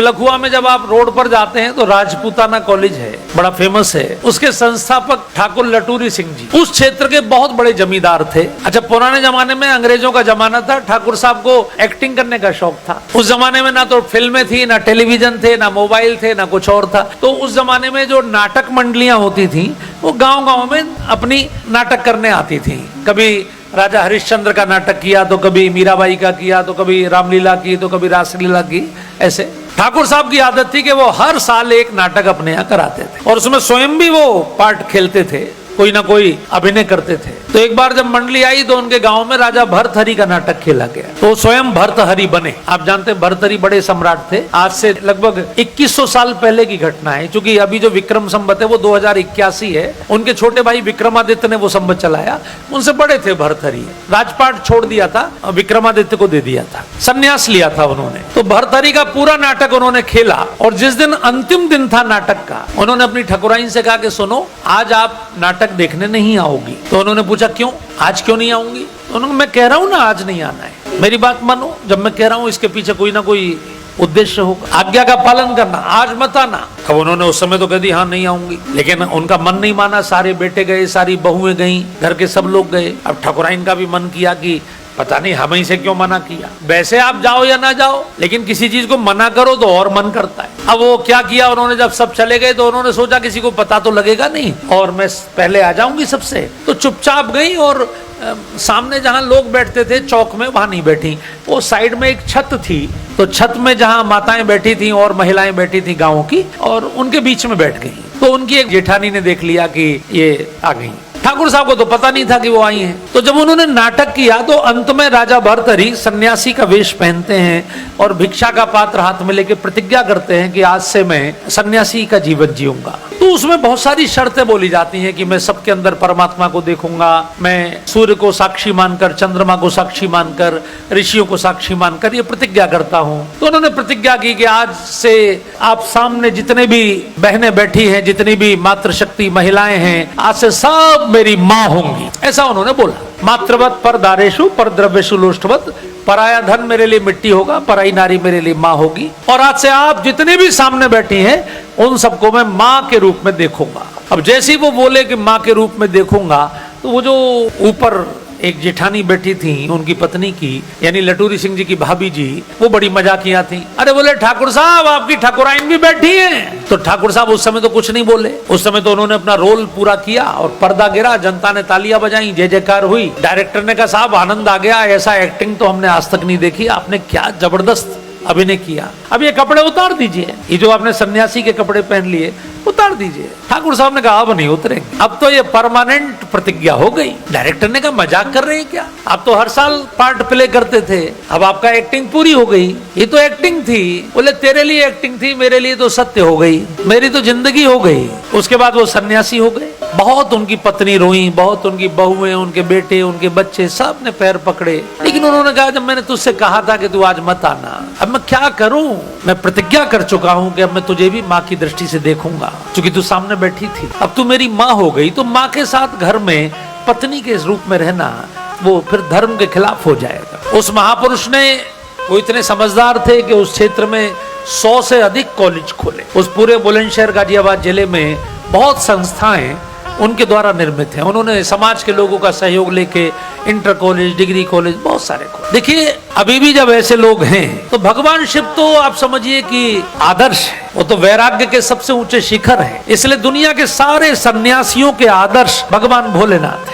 पिलखुआ में जब आप रोड पर जाते हैं तो राजपूताना कॉलेज है, बड़ा फेमस है। उसके संस्थापक ठाकुर लटूरी सिंह जी उस क्षेत्र के बहुत बड़े जमींदार थे। अच्छा, पुराने जमाने में अंग्रेजों का जमाना था, ठाकुर साहब को एक्टिंग करने का शौक था। उस जमाने में ना तो फिल्में थी, ना टेलीविजन थे, ना मोबाइल थे, ना कुछ और था। तो उस जमाने में जो नाटक मंडलियां होती थी वो गांव-गांव में अपनी नाटक करने आती थी। कभी राजा हरिश्चंद्र का नाटक किया, तो कभी मीराबाई का किया, तो कभी रामलीला की, तो कभी रासलीला की। ऐसे ठाकुर साहब की आदत थी कि वो हर साल एक नाटक अपने यहाँ कराते थे और उसमें स्वयं भी वो पार्ट खेलते थे, कोई ना कोई अभिनय करते थे। तो एक बार जब मंडली आई तो उनके गांव में राजा भर्तहरि का नाटक खेला गया, तो स्वयं भर्तहरि बने। आप जानते हैं भर्तहरि बड़े सम्राट थे। आज से लगभग 2100 साल पहले की घटना है, क्योंकि अभी जो विक्रम संवत है वो 2081 है। उनके छोटे भाई विक्रमादित्य ने वो संवत चलाया, उनसे बड़े थे भर्तहरि। राजपाट छोड़ दिया था, विक्रमादित्य को दे दिया था, संन्यास लिया था उन्होंने। तो भर्तहरि का पूरा नाटक उन्होंने खेला और जिस दिन अंतिम दिन था नाटक का, उन्होंने अपनी ठकुराइन से कहा कि सुनो, आज आप नाटक देखने नहीं आओगी। तो उन्होंने पूछा क्यों, आज क्यों नहीं आऊंगी? उन्होंने, मैं कह रहा हूं ना आज नहीं आना है, मेरी बात मानो। जब मैं कह रहा हूं इसके पीछे कोई ना कोई उद्देश्य होगा, आज्ञा का पालन करना, आज मत आना। अब उन्होंने उस समय तो कह दी हाँ नहीं आऊंगी, लेकिन उनका मन नहीं माना। सारे बेटे गए, सारी बहुएं गई, घर के सब लोग गए। अब ठकुराइन का भी मन किया कि पता नहीं हम ही से क्यों मना किया। वैसे आप जाओ या ना जाओ, लेकिन किसी चीज को मना करो तो और मन करता है। अब वो क्या किया उन्होंने, जब सब चले गए तो उन्होंने सोचा किसी को पता तो लगेगा नहीं और मैं पहले आ जाऊंगी सबसे। तो चुपचाप गई और सामने जहां लोग बैठते थे चौक में, वहां नहीं बैठी। वो साइड में एक छत थी, तो छत में जहां माताएं बैठी थी और महिलाएं बैठी थी गाँव की, और उनके बीच में बैठ गई। तो उनकी एक जेठानी ने देख लिया कि ये आ गई। ठाकुर साहब को तो पता नहीं था कि वो आई हैं। तो जब उन्होंने नाटक किया तो अंत में राजा भर्तहरि सन्यासी का वेश पहनते हैं और भिक्षा का पात्र हाथ में लेके प्रतिज्ञा करते हैं कि आज से मैं सन्यासी का जीवन जीऊंगा। तो उसमें बहुत सारी शर्तें बोली जाती हैं कि मैं सबके अंदर परमात्मा को देखूंगा, मैं सूर्य को साक्षी मानकर, चंद्रमा को साक्षी मानकर, ऋषियों को साक्षी मानकर ये प्रतिज्ञा करता हूं। तो उन्होंने प्रतिज्ञा की कि आज से आप सामने जितने भी बहनें बैठी हैं, जितनी भी मातृशक्ति महिलाएं हैं, आज से सब मेरी माँ होंगी, ऐसा उन्होंने बोला। मातृवत पर दारेशु पर द्रव्यशु लोष्टवत, पराया धन मेरे लिए मिट्टी होगा, पराई नारी मेरे लिए माँ होगी। और आज से आप जितने भी सामने बैठी हैं उन सबको मैं माँ के रूप में देखूंगा। अब जैसे ही वो बोले कि माँ के रूप में देखूंगा, तो वो जो ऊपर एक जेठानी बैठी थी उनकी पत्नी की, यानी लटूरी सिंह जी की भाभी जी, वो बड़ी मजाकिया थी। अरे बोले ठाकुर साहब आपकी ठकुराइन भी बैठी है। तो ठाकुर साहब उस समय तो कुछ नहीं बोले, उस समय तो उन्होंने अपना रोल पूरा किया और पर्दा गिरा, जनता ने तालियां बजाई, जय जयकार हुई। डायरेक्टर ने कहा साहब आनंद आ गया, ऐसा एक्टिंग तो हमने आज तक नहीं देखी, आपने क्या जबरदस्त अभिनय किया। अब ये कपड़े उतार दीजिए, ये जो आपने सन्यासी के कपड़े पहन लिए उतार दीजिए। ठाकुर साहब ने कहा अब नहीं उतरेंगे, अब तो ये परमानेंट प्रतिज्ञा हो गई। डायरेक्टर ने कहा मजाक कर रहे हैं क्या, आप तो हर साल पार्ट प्ले करते थे, अब आपका एक्टिंग पूरी हो गई। ये तो एक्टिंग थी। बोले तेरे लिए एक्टिंग थी, मेरे लिए तो सत्य हो गई, मेरी तो जिंदगी हो गई। उसके बाद वो सन्यासी हो गए। बहुत उनकी पत्नी रोई, बहुत उनकी बहुएं, उनके बेटे, उनके बच्चे सब ने पैर पकड़े, लेकिन उन्होंने कहा जब मैंने तुझसे कहा था कि तू आज मत आना, अब मैं क्या करूं, मैं प्रतिज्ञा कर चुका हूं कि अब मैं तुझे भी माँ की दृष्टि से देखूंगा, क्योंकि तू सामने बैठी थी, अब तू मेरी माँ हो गई। तो माँ के साथ घर में पत्नी के रूप में रहना वो फिर धर्म के खिलाफ हो जाएगा। उस महापुरुष ने, वो इतने समझदार थे कि उस क्षेत्र में 100 से अधिक कॉलेज खोले। उस पूरे बुलंदशहर गाजियाबाद जिले में बहुत संस्थाएं उनके द्वारा निर्मित हैं। उन्होंने समाज के लोगों का सहयोग लेके इंटर कॉलेज, डिग्री कॉलेज, बहुत सारे कॉलेज। देखिए अभी भी जब ऐसे लोग हैं तो भगवान शिव तो आप समझिए कि आदर्श है, वो तो वैराग्य के सबसे ऊंचे शिखर है। इसलिए दुनिया के सारे सन्यासियों के आदर्श भगवान भोलेनाथ है।